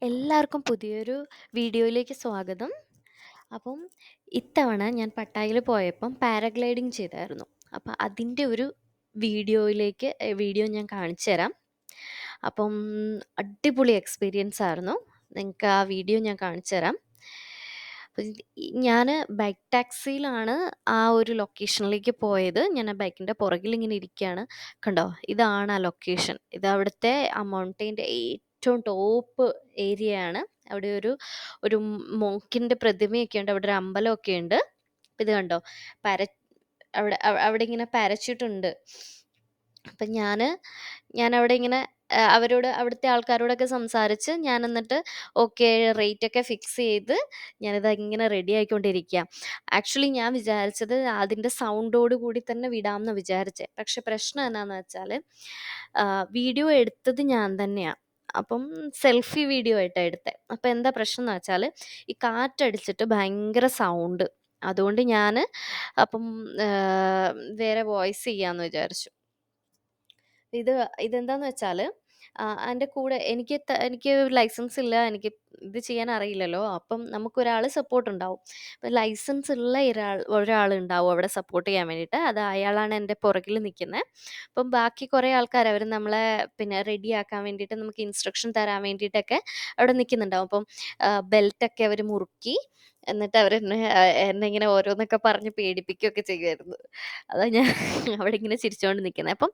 എല്ലാവർക്കും പുതിയൊരു വീഡിയോയിലേക്ക് സ്വാഗതം. അപ്പം ഇത്തവണ ഞാൻ പട്ടായയിൽ പോയപ്പം പാരാഗ്ലൈഡിങ് ചെയ്തായിരുന്നു. അപ്പം അതിൻ്റെ ഒരു വീഡിയോ ഞാൻ കാണിച്ചു തരാം. അപ്പം അടിപൊളി എക്സ്പീരിയൻസ് ആയിരുന്നു. നിങ്ങൾക്ക് ആ വീഡിയോ ഞാൻ കാണിച്ചു തരാം. ഞാൻ ബൈക്ക് ടാക്സിയിലാണ് ആ ഒരു ലൊക്കേഷനിലേക്ക് പോയത്. ഞാൻ ആ ബൈക്കിൻ്റെ പുറകിൽ ഇങ്ങനെ ഇരിക്കുകയാണ്. കണ്ടോ, ഇതാണ് ആ ലൊക്കേഷൻ. ഇത് അവിടുത്തെ ആ മൗണ്ടെയിൻ്റെ ഏറ്റവും ടോപ്പ് ഏരിയയാണ്. അവിടെ ഒരു മോങ്കിൻ്റെ പ്രതിമയൊക്കെ ഉണ്ട്. അവിടെ ഒരു അമ്പലമൊക്കെ ഉണ്ട്. ഇത് കണ്ടോ, പര അവിടെ ഇങ്ങനെ പാരച്യൂട്ടുണ്ട്. അപ്പം ഞാനവിടെ ഇങ്ങനെ അവിടുത്തെ ആൾക്കാരോടൊക്കെ സംസാരിച്ച് ഞാൻ എന്നിട്ട് ഓക്കെ റേറ്റൊക്കെ ഫിക്സ് ചെയ്ത് ഞാനിത് ഇങ്ങനെ റെഡി ആയിക്കൊണ്ടിരിക്കുക. ആക്ച്വലി ഞാൻ വിചാരിച്ചത് അതിൻ്റെ സൗണ്ടോട് കൂടി തന്നെ വിടാമെന്ന് വിചാരിച്ചേ. പക്ഷെ പ്രശ്നം എന്നാന്ന് വെച്ചാൽ വീഡിയോ എടുത്തത് ഞാൻ തന്നെയാണ്. അപ്പം സെൽഫി വീഡിയോ ആയിട്ടാണ് എടുത്തത്. അപ്പം എന്താ പ്രശ്നം എന്ന് വെച്ചാൽ ഈ കാറ്റടിച്ചിട്ട് ഭയങ്കര സൗണ്ട്. അതുകൊണ്ട് ഞാൻ അപ്പം വേറെ വോയിസ് ചെയ്യാമെന്ന് വിചാരിച്ചു. ഇതെന്താന്ന് വെച്ചാൽ എൻ്റെ കൂടെ എനിക്ക് ലൈസൻസ് ഇല്ല, എനിക്ക് ഇത് ചെയ്യാൻ അറിയില്ലല്ലോ. അപ്പം നമുക്കൊരാൾ സപ്പോർട്ട് ഉണ്ടാവും. അപ്പം ലൈസൻസ് ഉള്ള ഒരാളുണ്ടാവും അവിടെ സപ്പോർട്ട് ചെയ്യാൻ വേണ്ടിയിട്ട്. അത് അയാളാണ് എൻ്റെ പുറകിൽ നിൽക്കുന്നത്. അപ്പം ബാക്കി കുറേ ആൾക്കാർ അവർ നമ്മളെ പിന്നെ റെഡിയാക്കാൻ വേണ്ടിയിട്ട് നമുക്ക് ഇൻസ്ട്രക്ഷൻ തരാൻ വേണ്ടിയിട്ടൊക്കെ അവിടെ നിൽക്കുന്നുണ്ടാവും. അപ്പം ബെൽറ്റൊക്കെ അവർ മുറുക്കി എന്നിട്ട് എന്നെ ഇങ്ങനെ ഓരോന്നൊക്കെ പറഞ്ഞ് പേടിപ്പിക്കുകയൊക്കെ ചെയ്യുമായിരുന്നു. അതാ ഞാൻ അവിടെ ഇങ്ങനെ ചിരിച്ചുകൊണ്ട് നിൽക്കുന്നത്. അപ്പം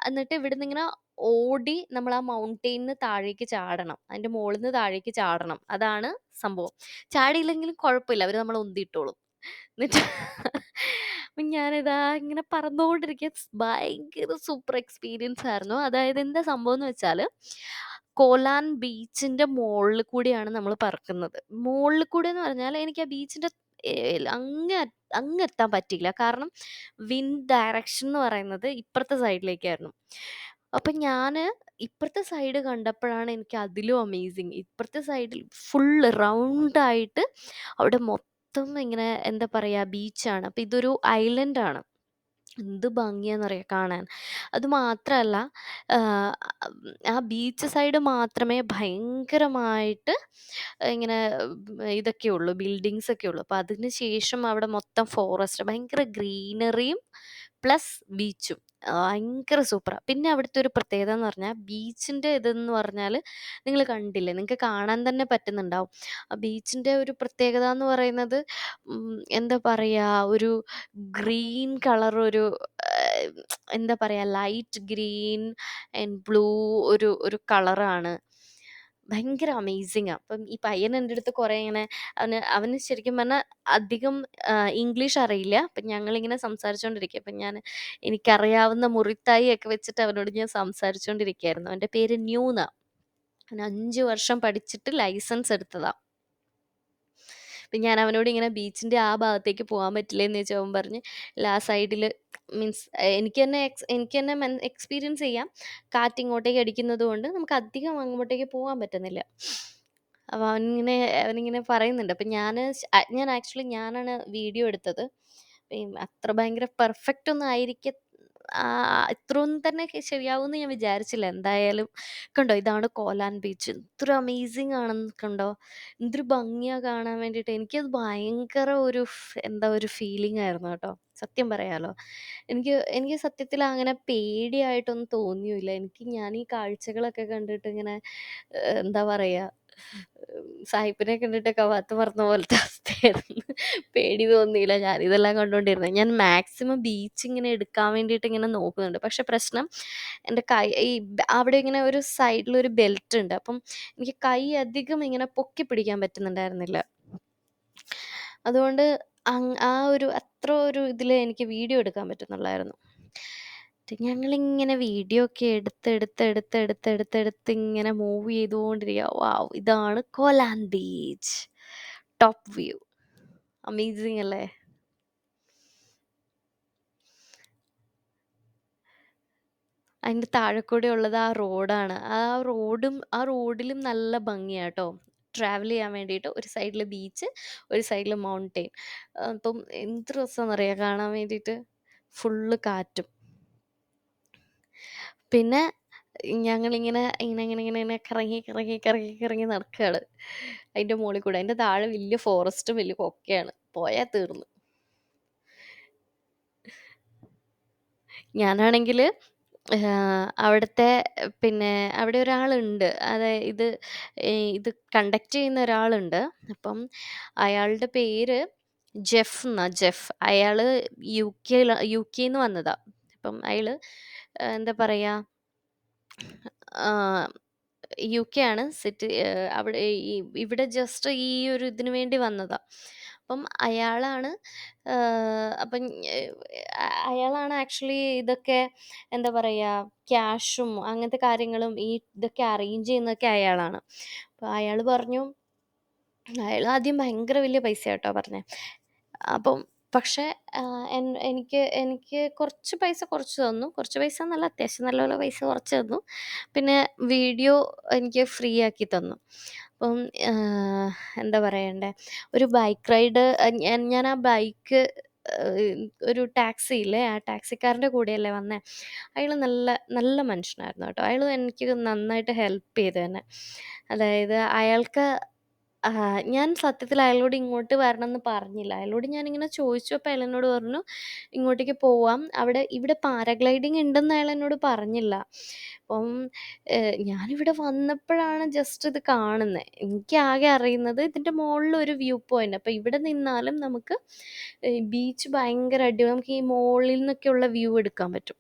എന്നിട്ട് ഇവിടുന്ന് ഇങ്ങനെ ഓടി നമ്മൾ ആ മൗണ്ടെയിനിന്ന് താഴേക്ക് ചാടണം. അതിൻ്റെ മുകളിൽ നിന്ന് താഴേക്ക് ചാടണം. അതാണ് സംഭവം. ചാടിയില്ലെങ്കിലും കുഴപ്പമില്ല, അവർ നമ്മളെ ഉന്തിയിട്ടോളും. എന്നിട്ട് അപ്പം ഞാനിതാ ഇങ്ങനെ പറന്നുകൊണ്ടിരിക്കുക. ഭയങ്കര സൂപ്പർ എക്സ്പീരിയൻസ് ആയിരുന്നു. അതായത് എന്താ സംഭവം എന്ന് വെച്ചാൽ കോലാൻ ബീച്ചിൻ്റെ മുകളിൽ കൂടിയാണ് നമ്മൾ പറക്കുന്നത്. മുകളിൽ കൂടി എന്ന് പറഞ്ഞാൽ എനിക്ക് ആ ബീച്ചിൻ്റെ അങ്ങെത്താൻ പറ്റിയില്ല. കാരണം വിൻഡ് ഡയറക്ഷൻ എന്ന് പറയുന്നത് ഇപ്പുറത്തെ സൈഡിലേക്കായിരുന്നു. അപ്പം ഞാൻ ഇപ്പുറത്തെ സൈഡ് കണ്ടപ്പോഴാണ് എനിക്ക് അതിലും അമേസിങ്. ഇപ്പുറത്തെ സൈഡിൽ ഫുള്ള് റൗണ്ടായിട്ട് അവിടെ മൊത്തം ഇങ്ങനെ എന്താ പറയുക ബീച്ചാണ്. അപ്പം ഇതൊരു ഐലൻഡാണ്. എന്ത് ഭംഗിയാണെന്നറിയാം കാണാൻ. അത് മാത്രമല്ല ആ ബീച്ച് സൈഡ് മാത്രമേ ഭയങ്കരമായിട്ട് ഇങ്ങനെ ഇതൊക്കെ ഉള്ളൂ, ബിൽഡിങ്സ് ഒക്കെ ഉള്ളൂ. അപ്പം അതിന് ശേഷം അവിടെ മൊത്തം ഫോറസ്റ്റ്, ഭയങ്കര ഗ്രീനറിയും പ്ലസ് ബീച്ചും. ഭയങ്കര സൂപ്പറാണ്. പിന്നെ അവിടുത്തെ ഒരു പ്രത്യേകത എന്ന് പറഞ്ഞാൽ ബീച്ചിൻ്റെ ഇതെന്ന് പറഞ്ഞാൽ നിങ്ങൾ കണ്ടില്ലേ, നിങ്ങൾക്ക് കാണാൻ തന്നെ പറ്റുന്നുണ്ടാവും. ആ ബീച്ചിൻ്റെ ഒരു പ്രത്യേകത എന്ന് പറയുന്നത് എന്താ പറയുക, ഒരു ഗ്രീൻ കളർ, ഒരു എന്താ പറയുക, ലൈറ്റ് ഗ്രീൻ ആൻഡ് ബ്ലൂ ഒരു കളറാണ്. ഭയങ്കര അമേസിങ്ങാ. അപ്പം ഈ പയ്യൻ എൻ്റെ അടുത്ത് കുറേ ഇങ്ങനെ അവന് ശരിക്കും പറഞ്ഞാൽ അധികം ഇംഗ്ലീഷ് അറിയില്ല. അപ്പം ഞങ്ങളിങ്ങനെ സംസാരിച്ചുകൊണ്ടിരിക്കുക. അപ്പം എനിക്കറിയാവുന്ന മുറിത്തായി ഒക്കെ വെച്ചിട്ട് അവനോട് ഞാൻ സംസാരിച്ചുകൊണ്ടിരിക്കുകയായിരുന്നു. അവൻ്റെ പേര് ന്യൂ എന്നാ. അവൻ 5 വർഷം പഠിച്ചിട്ട് ലൈസൻസ് എടുത്തതാ. അപ്പം ഞാൻ അവനോട് ഇങ്ങനെ ബീച്ചിൻ്റെ ആ ഭാഗത്തേക്ക് പോകാൻ പറ്റില്ലേന്ന് ചോദിച്ചാൽ അവൻ പറഞ്ഞ് ഇല്ല, ആ സൈഡിൽ മീൻസ് എനിക്ക് തന്നെ എക്സ്പീരിയൻസ് ചെയ്യാം. കാറ്റ് ഇങ്ങോട്ടേക്ക് അടിക്കുന്നത് കൊണ്ട് നമുക്ക് അധികം അങ്ങോട്ടേക്ക് പോകാൻ പറ്റുന്നില്ല. അപ്പോൾ അവനിങ്ങനെ പറയുന്നുണ്ട്. അപ്പം ഞാൻ ആക്ച്വലി ഞാനാണ് വീഡിയോ എടുത്തത്. അത്ര ഭയങ്കര പെർഫെക്റ്റ് ഒന്നും ഇത്രയൊന്നും തന്നെ ശരിയാവുമെന്ന് ഞാൻ വിചാരിച്ചില്ല. എന്തായാലും കണ്ടോ, ഇതാണ് കോലാൻ ബീച്ച്. എത്ര അമേസിങ് ആണെന്ന് കണ്ടോ, എന്തൊരു ഭംഗിയാ കാണാൻ വേണ്ടിയിട്ട്. എനിക്കത് ഭയങ്കര എന്താ ഒരു ഫീലിംഗ് ആയിരുന്നു കേട്ടോ, സത്യം പറയാലോ. എനിക്ക് സത്യത്തിൽ അങ്ങനെ പേടിയായിട്ടൊന്നും തോന്നിയില്ല. ഞാൻ ഈ കാഴ്ചകളൊക്കെ കണ്ടിട്ട് ഇങ്ങനെ എന്താ പറയുക, സായിപ്പിനെ കണ്ടിട്ടൊക്കെ വാത്ത് പറഞ്ഞ പോലത്തെ അവസ്ഥയായിരുന്നു. പേടി തോന്നിയില്ല. ഞാനിതെല്ലാം കണ്ടുകൊണ്ടിരുന്നത്. ഞാൻ മാക്സിമം ബീച്ച് ഇങ്ങനെ എടുക്കാൻ വേണ്ടിയിട്ട് ഇങ്ങനെ നോക്കുന്നുണ്ട്. പക്ഷെ പ്രശ്നം, എൻ്റെ കൈ അവിടെ ഇങ്ങനെ ഒരു സൈഡിലൊരു ബെൽറ്റ് ഉണ്ട്. അപ്പം എനിക്ക് കൈ അധികം ഇങ്ങനെ പൊക്കി പിടിക്കാൻ പറ്റുന്നുണ്ടായിരുന്നില്ല. അതുകൊണ്ട് അത്ര ഒരു ഇതിൽ എനിക്ക് വീഡിയോ എടുക്കാൻ പറ്റുന്നുള്ളായിരുന്നു. ഞങ്ങളിങ്ങനെ വീഡിയോ ഒക്കെ എടുത്ത് ഇങ്ങനെ മൂവ് ചെയ്തുകൊണ്ടിരിക്കുക. വാവ്, ഇതാണ് കോലാൻ ബീച്ച്. Top view. അമേസിങ് അല്ലേ? അതിൻ്റെ താഴെക്കൂടെ ഉള്ളത് ആ റോഡാണ്. ആ റോഡിലും നല്ല ഭംഗിയാട്ടോ ട്രാവൽ ചെയ്യാൻ വേണ്ടിയിട്ട്. ഒരു സൈഡിൽ ബീച്ച്, ഒരു സൈഡിൽ മൗണ്ടെയിൻ. അപ്പം എന്ത് രസമെന്നറിയാം കാണാൻ വേണ്ടിയിട്ട്. ഫുള്ള് കാറ്റും. പിന്നെ ഞങ്ങളിങ്ങനെ ഇങ്ങനെ ഇങ്ങനെ ഇങ്ങനെ ഇങ്ങനെ കറങ്ങി കറങ്ങി കറങ്ങി കറങ്ങി നടക്കാണ് അതിന്റെ മുകളിൽ കൂടെ. അതിന്റെ താഴെ വലിയ ഫോറസ്റ്റും വലിയ കൊക്കയാണ്. പോയാ തീർന്നു. ഞാനാണെങ്കില് അവിടുത്തെ പിന്നെ അവിടെ ഒരാളുണ്ട്. ഇത് ഇത് കണ്ടക്ട് ചെയ്യുന്ന ഒരാളുണ്ട്. അപ്പം അയാളുടെ പേര് ജെഫ്. അയാള് യുകെന്ന് വന്നതാ. അപ്പം അയാള് എന്താ പറയാ യുകെ ആണ് സിറ്റി. അവിടെ ഇവിടെ ജസ്റ്റ് ഈ ഒരു ഇതിന് വേണ്ടി വന്നതാ. അപ്പം അയാളാണ് അപ്പം അയാളാണ് ആക്ച്വലി ഇതൊക്കെ എന്താ പറയാ ക്യാഷും അങ്ങനത്തെ കാര്യങ്ങളും ഈ ഇതൊക്കെ അറേഞ്ച് ചെയ്യുന്നതൊക്കെ അയാളാണ്. അപ്പൊ അയാള് പറഞ്ഞു, അയാൾ ആദ്യം ഭയങ്കര വലിയ പൈസ കേട്ടോ പറഞ്ഞേ. അപ്പം പക്ഷെ എനിക്ക് എനിക്ക് കുറച്ച് പൈസ കുറച്ച് തന്നു. കുറച്ച് പൈസ എന്നല്ല, അത്യാവശ്യം നല്ലപോലെ പൈസ കുറച്ച് തന്നു. പിന്നെ വീഡിയോ എനിക്ക് ഫ്രീ ആക്കി തന്നു. അപ്പം എന്താ പറയണ്ടേ, ഒരു ബൈക്ക് റൈഡ്. ഞാൻ ആ ബൈക്ക് ഒരു ടാക്സി ഇല്ലേ, ആ ടാക്സിക്കാരൻ്റെ കൂടെയല്ലേ വന്നേ. അയാൾ നല്ല നല്ല മനുഷ്യനായിരുന്നു കേട്ടോ. അയാൾ എനിക്ക് നന്നായിട്ട് ഹെൽപ്പ് ചെയ്തു തന്നെ. അതായത് അയാൾക്ക് ഞാൻ സത്യത്തിൽ അയാളോട് ഇങ്ങോട്ട് വരണമെന്ന് പറഞ്ഞില്ല. അയാളോട് ഞാനിങ്ങനെ ചോദിച്ചപ്പോൾ അയാൾ എന്നോട് പറഞ്ഞു, ഇങ്ങോട്ടേക്ക് പോവാം, ഇവിടെ പാരാഗ്ലൈഡിങ് ഉണ്ടെന്ന് അയാൾ എന്നോട് പറഞ്ഞില്ല. അപ്പം ഞാനിവിടെ വന്നപ്പോഴാണ് ജസ്റ്റ് ഇത് കാണുന്നത്. എനിക്ക് ആകെ അറിയുന്നത് ഇതിൻ്റെ മുകളിൽ ഒരു വ്യൂ പോയിന്റ്. അപ്പം ഇവിടെ നിന്നാലും നമുക്ക് ബീച്ച് ഭയങ്കര അടിപൊളി, നമുക്ക് ഈ മുകളിൽ നിന്നൊക്കെയുള്ള വ്യൂ എടുക്കാൻ പറ്റും.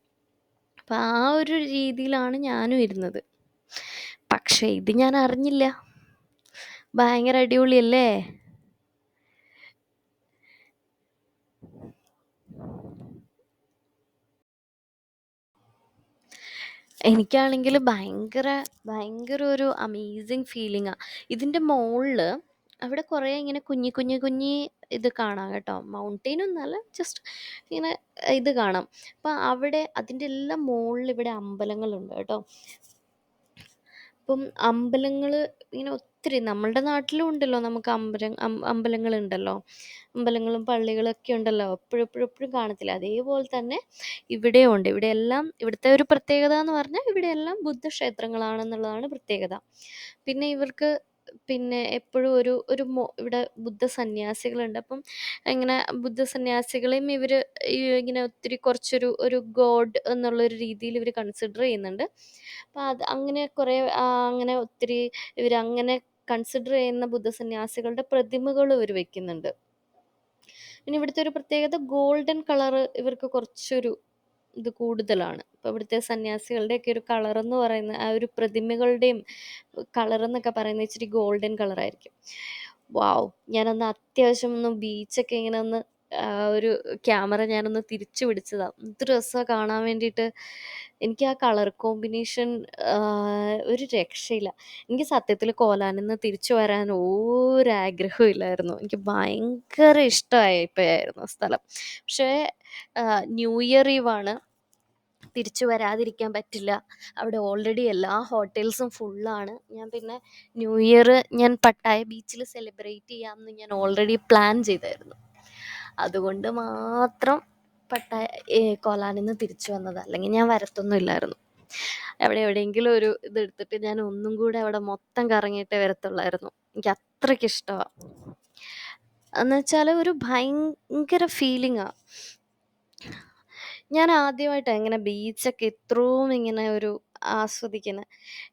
അപ്പം ആ ഒരു രീതിയിലാണ് ഞാനും ഇരുന്നത്. പക്ഷേ ഇത് ഞാൻ അറിഞ്ഞില്ല. ഭയങ്കര അടിപൊളിയല്ലേ? എനിക്കാണെങ്കിൽ ഭയങ്കര ഭയങ്കര ഒരു അമേസിങ് ഫീലിംഗാ. ഇതിൻ്റെ മോളില് അവിടെ കുറേ ഇങ്ങനെ കുഞ്ഞി കുഞ്ഞി കുഞ്ഞി ഇത് കാണാം കേട്ടോ. മൗണ്ടെയിനൊന്നല്ല, ജസ്റ്റ് ഇങ്ങനെ ഇത് കാണാം. അപ്പം അവിടെ അതിൻ്റെ എല്ലാം മുകളിൽ ഇവിടെ അമ്പലങ്ങളുണ്ട് കേട്ടോ. അപ്പം അമ്പലങ്ങൾ ഇങ്ങനെ ഒത്തിരി നമ്മളുടെ നാട്ടിലും ഉണ്ടല്ലോ, നമുക്ക് അമ്പലങ്ങളുണ്ടല്ലോ, അമ്പലങ്ങളും പള്ളികളൊക്കെ ഉണ്ടല്ലോ, എപ്പോഴും എപ്പോഴും എപ്പോഴും കാണത്തില്ല. അതേപോലെ തന്നെ ഇവിടെയും ഉണ്ട്. ഇവിടെയെല്ലാം ഇവിടുത്തെ ഒരു പ്രത്യേകത എന്ന് പറഞ്ഞാൽ ഇവിടെയെല്ലാം ബുദ്ധക്ഷേത്രങ്ങളാണെന്നുള്ളതാണ് പ്രത്യേകത. പിന്നെ ഇവർക്ക് പിന്നെ എപ്പോഴും ഇവിടെ ബുദ്ധ സന്യാസികളുണ്ട്. അപ്പം ഇങ്ങനെ ബുദ്ധ സന്യാസികളെയും ഇവർ ഇങ്ങനെ ഒത്തിരി കുറച്ചൊരു ഗോഡ് എന്നുള്ളൊരു രീതിയിൽ ഇവർ കൺസിഡർ ചെയ്യുന്നുണ്ട്. അപ്പം അത് അങ്ങനെ കുറേ അങ്ങനെ ഒത്തിരി ഇവരങ്ങനെ കൺസിഡർ ചെയ്യുന്ന ബുദ്ധസന്യാസികളുടെ പ്രതിമകളും ഇവർ വെക്കുന്നുണ്ട്. പിന്നെ ഇവിടുത്തെ ഒരു പ്രത്യേകത ഗോൾഡൻ കളർ ഇവർക്ക് കുറച്ചൊരു ഇത് കൂടുതലാണ്. അപ്പോൾ ഇവിടുത്തെ സന്യാസികളുടെയൊക്കെ ഒരു കളർ എന്ന് പറയുന്ന ആ ഒരു പ്രതിമകളുടെയും കളർ എന്നൊക്കെ പറയുന്നത് ഇച്ചിരി ഗോൾഡൻ കളറായിരിക്കും. വാവ്! ഞാനൊന്ന് അത്യാവശ്യം ഒന്ന് ബീച്ചൊക്കെ ഇങ്ങനെ ഒന്ന് ഒരു ക്യാമറ ഞാനൊന്ന് തിരിച്ചു പിടിച്ചതാ. എന്ത് രസമാണ് കാണാൻ വേണ്ടിയിട്ട്. എനിക്ക് ആ കളർ കോമ്പിനേഷൻ ഒരു രക്ഷയില്ല. എനിക്ക് സത്യത്തിൽ കോലാനിന്ന് തിരിച്ചു വരാൻ ഒരാഗ്രഹവും ഇല്ലായിരുന്നു. എനിക്ക് ഭയങ്കര ഇഷ്ടമായിപ്പോയായിരുന്നു സ്ഥലം. പക്ഷേ ന്യൂ ഇയർ ഈവാണ്, തിരിച്ചു വരാതിരിക്കാൻ പറ്റില്ല. അവിടെ ഓൾറെഡി എല്ലാ ഹോട്ടൽസും ഫുള്ളാണ്. ഞാൻ പിന്നെ ന്യൂ ഇയർ ഞാൻ പട്ടായ ബീച്ചിൽ സെലിബ്രേറ്റ് ചെയ്യാമെന്ന് ഞാൻ ഓൾറെഡി പ്ലാൻ ചെയ്തായിരുന്നു. അതുകൊണ്ട് മാത്രം കോലാനിന്ന് തിരിച്ചു വന്നത്. അല്ലെങ്കിൽ ഞാൻ വരത്തൊന്നും ഇല്ലായിരുന്നു. എവിടെയെങ്കിലും ഒരു ഇതെടുത്തിട്ട് ഞാൻ ഒന്നും കൂടെ അവിടെ മൊത്തം കറങ്ങിയിട്ടേ വരത്തുള്ളായിരുന്നു. എനിക്ക് അത്രയ്ക്ക് ഇഷ്ടമാണ്. എന്ന് വെച്ചാൽ ഒരു ഭയങ്കര ഫീലിംഗാ. ഞാൻ ആദ്യമായിട്ടാണ് ഇങ്ങനെ ബീച്ചൊക്കെ ഇത്രയും ഇങ്ങനെ ഒരു ആസ്വദിക്കുന്നത്.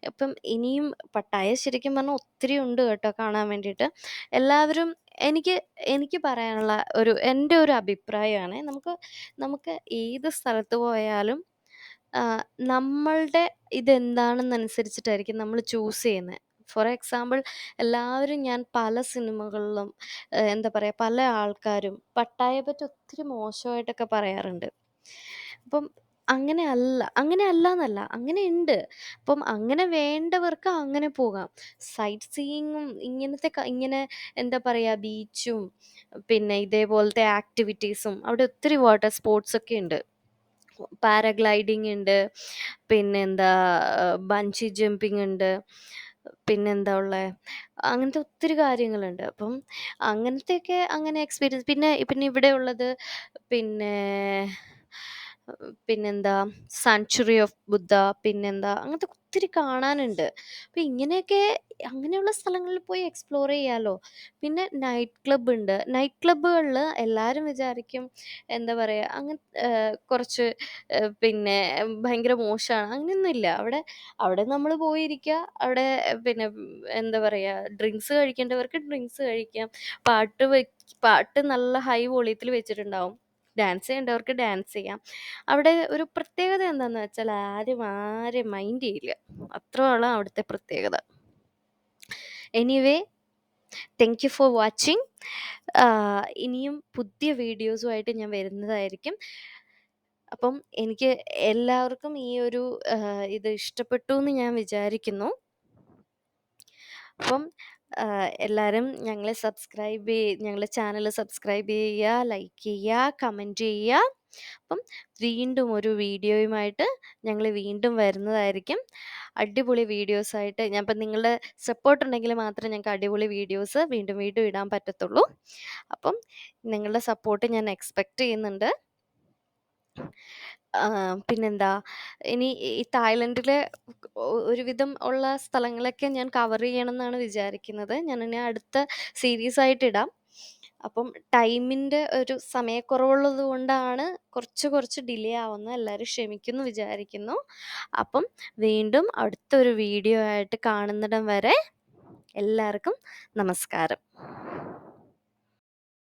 അപ്പം ഇനിയും പട്ടായ ശരിക്കും പറഞ്ഞാൽ ഒത്തിരി ഉണ്ട് കേട്ടോ കാണാൻ വേണ്ടിയിട്ട്. എല്ലാവരും എനിക്ക് എനിക്ക് പറയാനുള്ള എൻ്റെ ഒരു അഭിപ്രായമാണ്, നമുക്ക് ഏത് സ്ഥലത്ത് പോയാലും നമ്മളുടെ ഇതെന്താണെന്നനുസരിച്ചിട്ടായിരിക്കും നമ്മൾ ചൂസ് ചെയ്യുന്നത്. ഫോർ എക്സാമ്പിൾ, എല്ലാവരും ഞാൻ പല സിനിമകളിലും എന്താ പറയുക, പല ആൾക്കാരും പട്ടായെ പറ്റി ഒത്തിരി മോശമായിട്ടൊക്കെ പറയാറുണ്ട്. അപ്പം അങ്ങനെ അല്ല എന്നല്ല, അങ്ങനെ ഉണ്ട്. അപ്പം അങ്ങനെ വേണ്ടവർക്ക് അങ്ങനെ പോകാം. സൈറ്റ് സീയിങ്ങും ഇങ്ങനെ എന്താ പറയുക, ബീച്ചും പിന്നെ ഇതേപോലത്തെ ആക്ടിവിറ്റീസും അവിടെ ഒത്തിരി വാട്ടർ സ്പോർട്സ് ഒക്കെ ഉണ്ട്. പാരാഗ്ലൈഡിങ് ഉണ്ട്, പിന്നെന്താ ബഞ്ചി ജമ്പിങ് ഉണ്ട്, പിന്നെന്താ ഉള്ളത്, അങ്ങനത്തെ ഒത്തിരി കാര്യങ്ങളുണ്ട്. അപ്പം അങ്ങനത്തെയൊക്കെ അങ്ങനെ എക്സ്പീരിയൻസ്. പിന്നെ പിന്നെ ഇവിടെ ഉള്ളത് പിന്നെ പിന്നെന്താ സാങ്ച്വറി ഓഫ് ബുദ്ധ, പിന്നെന്താ അങ്ങനത്തെ ഒത്തിരി കാണാനുണ്ട്. അപ്പം ഇങ്ങനെയൊക്കെ അങ്ങനെയുള്ള സ്ഥലങ്ങളിൽ പോയി എക്സ്പ്ലോർ ചെയ്യാലോ. പിന്നെ നൈറ്റ് ക്ലബ്ബ് ഉണ്ട്. നൈറ്റ് ക്ലബ്ബുകളിൽ എല്ലാവരും വിചാരിക്കും എന്താ പറയുക കുറച്ച് പിന്നെ ഭയങ്കര മോശമാണ്, അങ്ങനെയൊന്നുമില്ല. അവിടെ നമ്മൾ പോയിരിക്കുക, അവിടെ പിന്നെ എന്താ പറയുക, ഡ്രിങ്ക്സ് കഴിക്കേണ്ടവർക്ക് ഡ്രിങ്ക്സ് കഴിക്കാം. പാട്ട് നല്ല ഹൈ വോളിയത്തിൽ വെച്ചിട്ടുണ്ടാവും. ഡാൻസ് ചെയ്യേണ്ടവർക്ക് ഡാൻസ് ചെയ്യാം. അവിടെ ഒരു പ്രത്യേകത എന്താന്ന് വെച്ചാൽ ആരും മൈൻഡ് ചെയ്യില്ല. അത്രയാണ് അവിടുത്തെ പ്രത്യേകത. Anyway, thank you for watching. ഇനിയും പുതിയ വീഡിയോസുമായിട്ട് ഞാൻ വരുന്നതായിരിക്കും. അപ്പം എനിക്ക് എല്ലാവർക്കും ഈ ഒരു ഇത് ഇഷ്ടപ്പെട്ടു എന്ന് ഞാൻ വിചാരിക്കുന്നു. അപ്പം എല്ലാവരും ഞങ്ങളെ ചാനൽ സബ്സ്ക്രൈബ് ചെയ്യുക, ലൈക്ക് ചെയ്യുക, കമൻറ്റ് ചെയ്യുക. അപ്പം വീണ്ടും ഒരു വീഡിയോയുമായിട്ട് ഞങ്ങൾ വീണ്ടും വരുന്നതായിരിക്കും. അടിപൊളി വീഡിയോസായിട്ട് ഇപ്പം നിങ്ങളുടെ സപ്പോർട്ട് ഉണ്ടെങ്കിൽ മാത്രമേ ഞങ്ങൾക്ക് അടിപൊളി വീഡിയോസ് വീണ്ടും വീണ്ടും ഇടാൻ പറ്റത്തുള്ളൂ. അപ്പം നിങ്ങളുടെ സപ്പോർട്ട് ഞാൻ എക്സ്പെക്റ്റ് ചെയ്യുന്നുണ്ട്. പിന്നെന്താ, ഇനി ഈ തായ്ലൻഡിലെ ഒരുവിധം ഉള്ള സ്ഥലങ്ങളൊക്കെ ഞാൻ കവർ ചെയ്യണമെന്നാണ് വിചാരിക്കുന്നത്. ഞാനിനി അടുത്ത സീരീസായിട്ട് ഇടാം. അപ്പം ടൈമിൻ്റെ ഒരു സമയക്കുറവുള്ളത് കൊണ്ടാണ് കുറച്ച് ഡിലേ ആവുന്നത്. എല്ലാവരും ക്ഷമിക്കുമെന്ന് വിചാരിക്കുന്നു. അപ്പം വീണ്ടും അടുത്തൊരു വീഡിയോ ആയിട്ട് കാണുന്നിടം വരെ എല്ലാവർക്കും നമസ്കാരം.